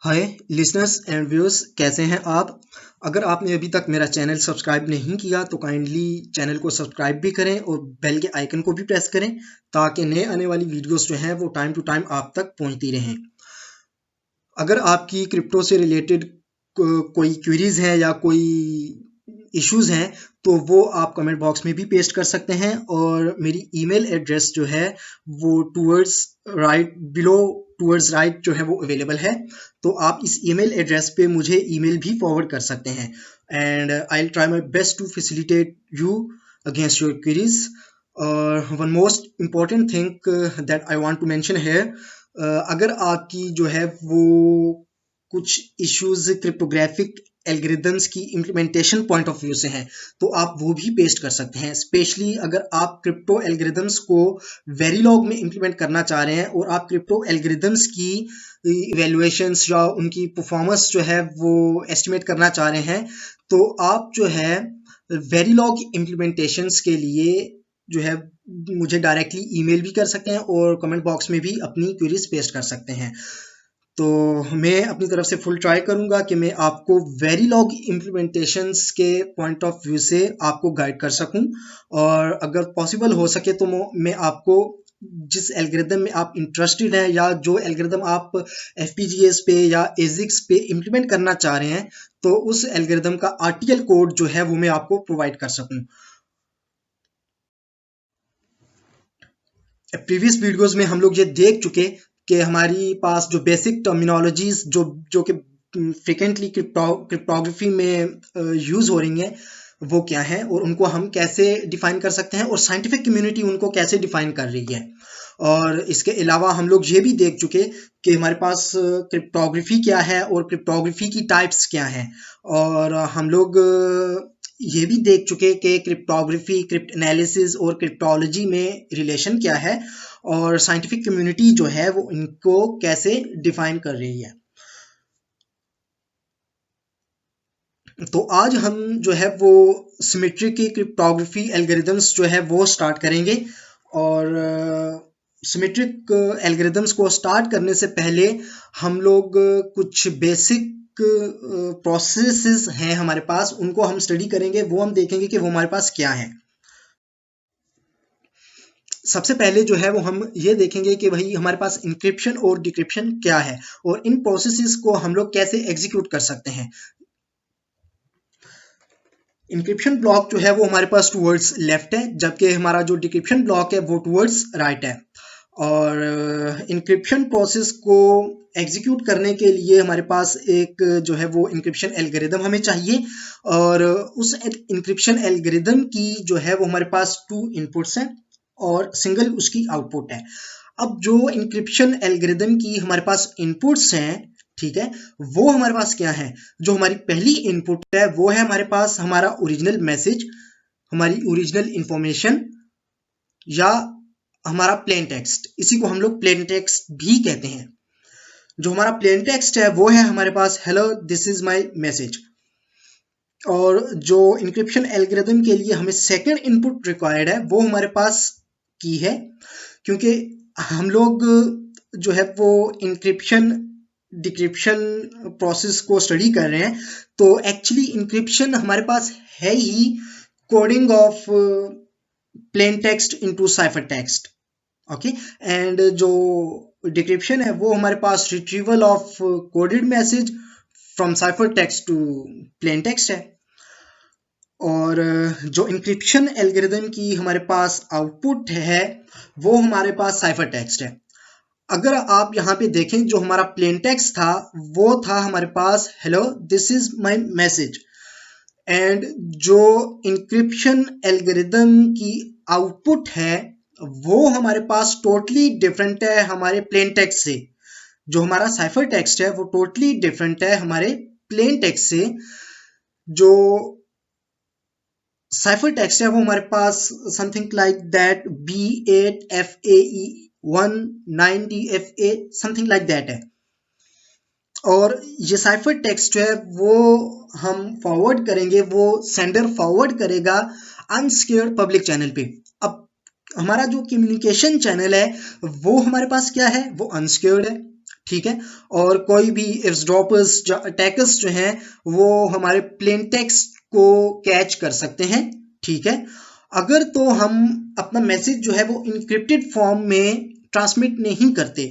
Hi listeners and viewers, कैसे हैं आप। अगर आपने अभी तक मेरा चैनल सब्सक्राइब नहीं किया तो काइंडली चैनल को सब्सक्राइब भी करें और बेल के आइकन को भी प्रेस करें ताकि नए आने वाली वीडियोस जो हैं वो टाइम टू टाइम आप तक पहुंचती रहें। अगर आपकी क्रिप्टो से रिलेटेड कोई क्वेरीज हैं या कोई इश्यूज हैं तो वो आप कमेंट बॉक्स में भी पेस्ट कर सकते हैं और मेरी ईमेल एड्रेस जो है वो टूवर्ड्स राइट जो है वो अवेलेबल है। तो आप इस ईमेल एड्रेस पे मुझे ईमेल भी फॉरवर्ड कर सकते हैं and I will try my best to facilitate you against your queries. One most important thing that I want to mention here, अगर आपकी जो है वो कुछ इश्यूज क्रिप्टोग्राफिक एल्गोरिदम्स की इम्प्लीमेंटेशन पॉइंट ऑफ व्यू से हैं तो आप वो भी पेस्ट कर सकते हैं। स्पेशली अगर आप क्रिप्टो एल्गोरिदम्स को वेरीलॉग में इम्प्लीमेंट करना चाह रहे हैं और आप क्रिप्टो एल्गोरिदम्स की इवेल्युएशंस या उनकी परफॉर्मेंस जो है वो एस्टिमेट करना चाह रहे हैं तो आप जो है वेरीलॉग इम्प्लीमेंटेशंस के लिए जो है मुझे डायरेक्टली ईमेल भी कर सकते हैं और कमेंट बॉक्स में भी अपनी क्वेरीज पेस्ट कर सकते हैं। तो मैं अपनी तरफ से फुल ट्राई करूंगा कि मैं आपको वेरीलॉग इम्प्लीमेंटेशंस के पॉइंट ऑफ व्यू से आपको गाइड कर सकूं और अगर पॉसिबल हो सके तो मैं आपको जिस एल्गोरिदम में आप इंटरेस्टेड हैं या जो एल्गोरिदम आप एफपीजीएस पे या एजिक्स पे इम्प्लीमेंट करना चाह रहे हैं तो उस एल्गोरिदम का आरटीएल कोड जो है वो मैं आपको प्रोवाइड कर सकूं। प्रीवियस वीडियोस में हम लोग ये देख चुके कि हमारी पास जो बेसिक टर्मिनोलॉजीज जो कि फ्रिक्वेंटली क्रिप्टोग्राफी में यूज हो रही हैं वो क्या है और उनको हम कैसे डिफाइन कर सकते हैं और साइंटिफिक कम्युनिटी उनको कैसे डिफाइन कर रही है। और इसके अलावा हम लोग ये भी देख चुके कि हमारे पास क्रिप्टोग्राफी क्या है और क्रिप्टोग्राफी की टाइप्स क्या हैं और हम लोग ये भी देख चुके कि क्रिप्टोग्राफी, क्रिप्ट एनालिसिस और क्रिप्टोलॉजी में रिलेशन क्या है और साइंटिफिक कम्युनिटी जो है वो इनको कैसे डिफाइन कर रही है। तो आज हम जो है वो सिमेट्रिक की क्रिप्टोग्राफी एल्गोरिदम्स जो है वो स्टार्ट करेंगे और सिमेट्रिक एल्गोरिदम्स को स्टार्ट करने से पहले हम लोग कुछ बेसिक प्रोसेसेस हैं हमारे पास उनको हम स्टडी करेंगे, वो हम देखेंगे कि वो हमारे पास क्या है। सबसे पहले जो है वो हम ये देखेंगे कि भाई हमारे पास इंक्रिप्शन और डिक्रिप्शन क्या है और इन प्रोसेसेस को हम लोग कैसे एग्जीक्यूट कर सकते हैं। इंक्रिप्शन ब्लॉक जो है वो हमारे पास टूवर्ड्स लेफ्ट है जबकि हमारा जो डिक्रिप्शन ब्लॉक है वो टूवर्ड्स राइट है और इंक्रिप्शन प्रोसेस को एग्जीक्यूट करने के लिए हमारे पास एक जो है वो इंक्रिप्शन एल्गोरिदम हमें चाहिए और उस इंक्रिप्शन एल्गोरिदम की जो है वो हमारे पास 2 इनपुट्स हैं और सिंगल उसकी आउटपुट है। अब जो इंक्रिप्शन एल्गोरिदम की हमारे पास इनपुट्स हैं, ठीक है, वो हमारे पास क्या है। जो हमारी पहली इनपुट है वो है हमारे पास हमारा ओरिजिनल मैसेज, हमारी ओरिजिनल इंफॉर्मेशन या हमारा प्लेन टेक्स्ट, इसी को हम लोग प्लेन टेक्स्ट भी कहते हैं। जो हमारा प्लेन टेक्स्ट है वो है हमारे पास hello this is my message. और जो इंक्रिप्शन एल्गोरिदम के लिए हमें सेकंड इनपुट रिक्वायर्ड है वो हमारे पास की है, क्योंकि हम लोग जो है वो इंक्रिप्शन डिक्रिप्शन प्रोसेस को स्टडी कर रहे हैं तो एक्चुअली इंक्रिप्शन हमारे पास है ही coding of plain text into cipher text, okay. And जो डिक्रिप्शन है वो हमारे पास retrieval of coded message from cipher text to plain text है। और जो इंक्रिप्शन एल्गोरिदम की हमारे पास आउटपुट है वो हमारे पास साइफर टेक्स्ट है। अगर आप यहाँ पे देखें जो हमारा प्लेन टेक्स्ट था वो था हमारे पास hello this is my message and जो इंक्रिप्शन एल्गोरिदम की आउटपुट है वो हमारे पास टोटली डिफरेंट है हमारे प्लेन टेक्स्ट से। जो हमारा साइफर टेक्स्ट है वो टोटली डिफरेंट है हमारे प्लेन टेक्स्ट से। जो साइफर टेक्स्ट है वो हमारे पास something like that B8FAE19DFA something like that है और ये साइफर टेक्स्ट जो है वो हम फॉरवर्ड करेंगे, वो सेंडर फॉरवर्ड करेगा अनसिक्योर्ड पब्लिक चैनल पे। अब हमारा जो कम्युनिकेशन चैनल है वो हमारे पास क्या है, वो अनसिक्योर्ड है, ठीक है। और कोई भी एव्सड्रॉपर्स अटैकर्स जो हैं वो हमारे प्लेन टेक्स्ट को कैच कर सकते हैं, ठीक है। अगर तो हम अपना मैसेज जो है वो इनक्रिप्टेड फॉर्म में ट्रांसमिट नहीं करते,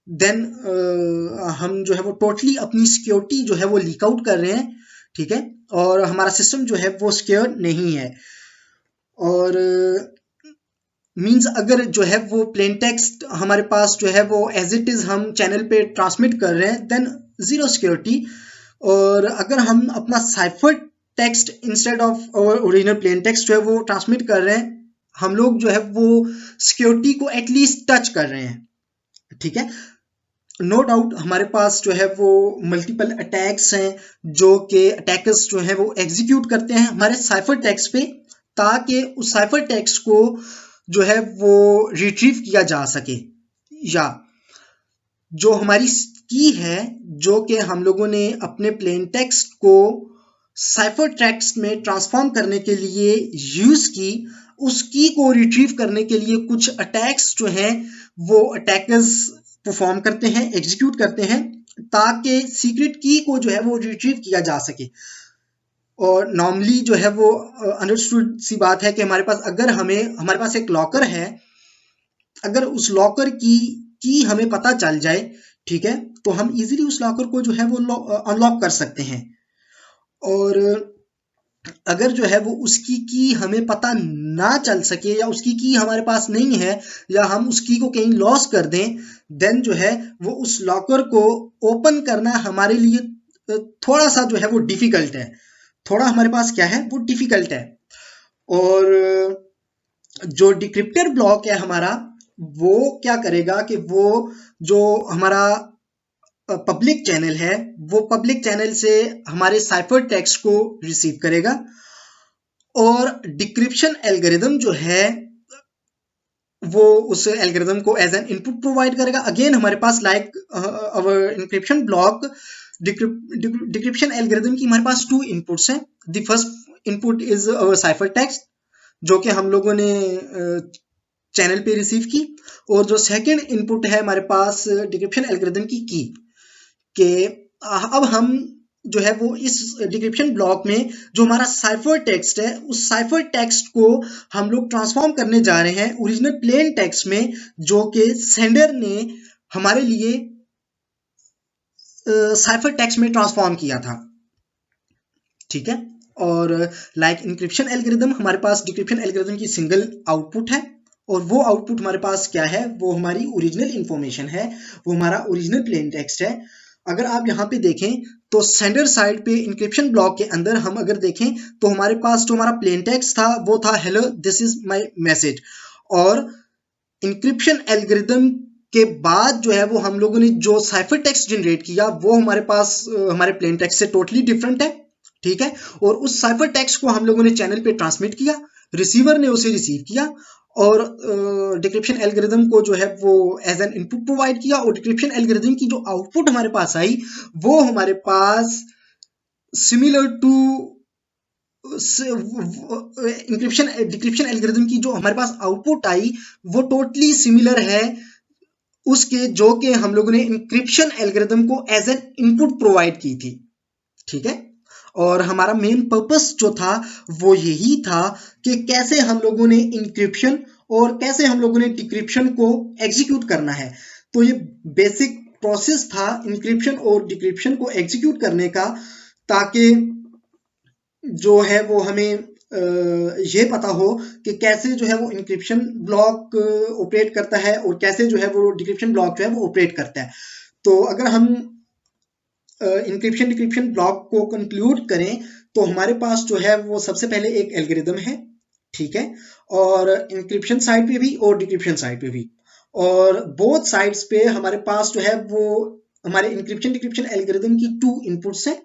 देन हम जो है वो टोटली अपनी सिक्योरिटी जो है वो लीक आउट कर रहे हैं, ठीक है। और हमारा सिस्टम जो है वो सिक्योर नहीं है। और मींस अगर जो है वो प्लेन टेक्स्ट हमारे पास जो है वो एज इट इज हम चैनल पे ट्रांसमिट कर रहे हैं, देन जीरो सिक्योरिटी। और अगर हम अपना cipher text instead of original plain text जो है वो ट्रांसमिट कर रहे हैं, हम लोग जो है वो सिक्योरिटी को एटलीस्ट टच कर रहे हैं, ठीक है। नो डाउट हमारे पास जो है वो मल्टीपल अटैक्स हैं जो कि अटैकर्स जो है वो एग्जीक्यूट करते हैं हमारे साइफर टेक्स्ट पे, ताकि उस साइफर टेक्स्ट को जो है वो रिट्रीव किया जा सके, या जो हमारी की है जो कि हम लोगों ने अपने प्लेन टेक्स्ट को साइफर टेक्स्ट में ट्रांसफॉर्म करने के लिए यूज की, उस की को रिट्रीव करने के लिए कुछ अटैक्स जो हैं वो अटैकर्स परफॉर्म करते हैं, एग्जीक्यूट करते हैं, ताकि सीक्रेट की को जो है वो रिट्रीव किया जा सके। और नॉर्मली जो है वो अंडरस्टूड सी बात है कि हमारे पास एक लॉकर है, अगर उस लॉकर की हमें पता चल जाए, ठीक है, तो हम इजीली उस लॉकर को जो है वो अनलॉक कर सकते हैं। और अगर जो है वो उसकी की हमें पता ना चल सके, या उसकी की हमारे पास नहीं है, या हम उस की को कहीं लॉस कर दें, देन जो है वो उस लॉकर को ओपन करना हमारे लिए थोड़ा सा जो है वो डिफिकल्ट है, थोड़ा हमारे पास क्या है वो डिफिकल्ट है। और जो डिक्रिप्टर ब्लॉक है हमारा, वो क्या करेगा कि वो जो हमारा पब्लिक चैनल है, वो पब्लिक चैनल से हमारे साइफर टेक्स्ट को रिसीव करेगा, और डिक्रिप्शन एल्गोरिदम जो है वो उस एल्गोरिदम को एज एन इनपुट प्रोवाइड करेगा। अगेन हमारे पास like our encryption block, decryption algorithm की हमारे पास टू इनपुट्स हैं। The first input is our cipher text जो कि हम लोगों ने चैनल पे रिसीव की, और जो सेकंड इनपुट है हमारे पास डिक्रिप्शन एल्गोरिदम की के अब हम जो है वो इस डिक्रिप्शन ब्लॉक में जो हमारा साइफर टेक्स्ट है, उस साइफर टेक्स्ट को हम लोग ट्रांसफॉर्म करने जा रहे हैं ओरिजिनल प्लेन टेक्स्ट में, जो कि सेंडर ने हमारे लिए साइफर टेक्स्ट में ट्रांसफॉर्म किया था, ठीक है। और लाइक इंक्रिप्शन एल्गोरिदम, हमारे पास डिक्रिप्शन एल्गोरिदम की सिंगल आउटपुट है, और वो आउटपुट हमारे पास क्या है, वो हमारी ओरिजिनल इंफॉर्मेशन है, वो हमारा ओरिजिनल प्लेन टेक्स्ट है। अगर आप यहाँ पे देखें तो सेंडर साइड पे इंक्रिप्शन ब्लॉक के अंदर हम अगर देखें तो हमारे पास जो हमारा प्लेन टेक्स्ट था वो था hello this is my message, और इंक्रिप्शन एल्गोरिदम के बाद जो है वो हम लोगों ने जो साइफर टेक्स्ट जनरेट किया वो हमारे पास हमारे प्लेन टेक्स्ट से टोटली डिफरेंट है, ठीक है। और उस साइफर टेक्स्ट को हम लोगों ने चैनल पे ट्रांसमिट किया, रिसीवर ने उसे रिसीव किया, और डिक्रिप्शन एल्गोरिदम को जो है वो एज एन इनपुट प्रोवाइड किया, और डिक्रिप्शन एल्गोरिदम की जो आउटपुट हमारे पास आई वो हमारे पास सिमिलर टू डिक्रिप्शन एल्गोरिदम की जो हमारे पास आउटपुट आई वो टोटली सिमिलर है उसके जो कि हम लोगों ने इंक्रिप्शन एल्गोरिदम को एज एन इनपुट प्रोवाइड की थी, ठीक है। और हमारा मेन पर्पस जो था वो यही था कि कैसे हम लोगों ने इंक्रिप्शन और कैसे हम लोगों ने डिक्रिप्शन को एग्जीक्यूट करना है। तो ये बेसिक प्रोसेस था इंक्रिप्शन और डिक्रिप्शन को एग्जीक्यूट करने का, ताकि जो है वो हमें ये पता हो कि कैसे जो है वो इंक्रिप्शन ब्लॉक ऑपरेट करता है, और कैसे जो है वो डिक्रिप्शन ब्लॉक जो है वो ऑपरेट करता है। तो अगर हम इंक्रिप्शन डिक्रिप्शन ब्लॉक को कंक्लूड करें तो हमारे पास जो है वो सबसे पहले एक एल्गोरिदम है, ठीक है, और इंक्रिप्शन साइड पे भी और डिक्रिप्शन साइड पे भी, और बोथ साइड्स पे हमारे पास जो है वो हमारे इंक्रिप्शन डिक्रिप्शन एल्गोरिदम की टू इनपुट्स हैं,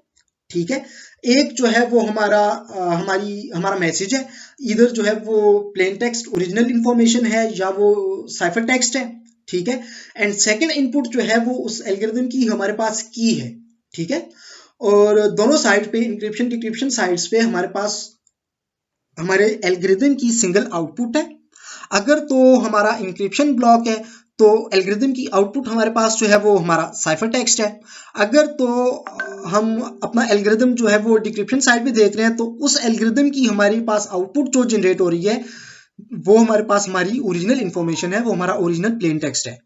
ठीक है। एक जो है वो हमारा मैसेज है, इधर जो है वो प्लेन टेक्स्ट ओरिजिनल इंफॉर्मेशन है या वो साइफर टेक्स्ट है, ठीक है। एंड सेकंड इनपुट जो है वो उस एल्गोरिदम की हमारे पास की है, ठीक है। और दोनों साइड पे इंक्रिप्शन डिक्रिप्शन साइड्स पे हमारे पास हमारे एल्गोरिदम की सिंगल आउटपुट है। अगर तो हमारा इंक्रिप्शन ब्लॉक है तो एल्गोरिदम की आउटपुट हमारे पास जो है वो हमारा साइफर टेक्स्ट है। अगर तो हम अपना एल्गोरिदम जो है वो डिक्रिप्शन साइड पे देख रहे हैं, तो उस एल्गोरिदम की हमारे पास आउटपुट जो जनरेट हो रही है वो हमारे पास हमारी ओरिजिनल इंफॉर्मेशन है, वो हमारा ओरिजिनल प्लेन टेक्स्ट है।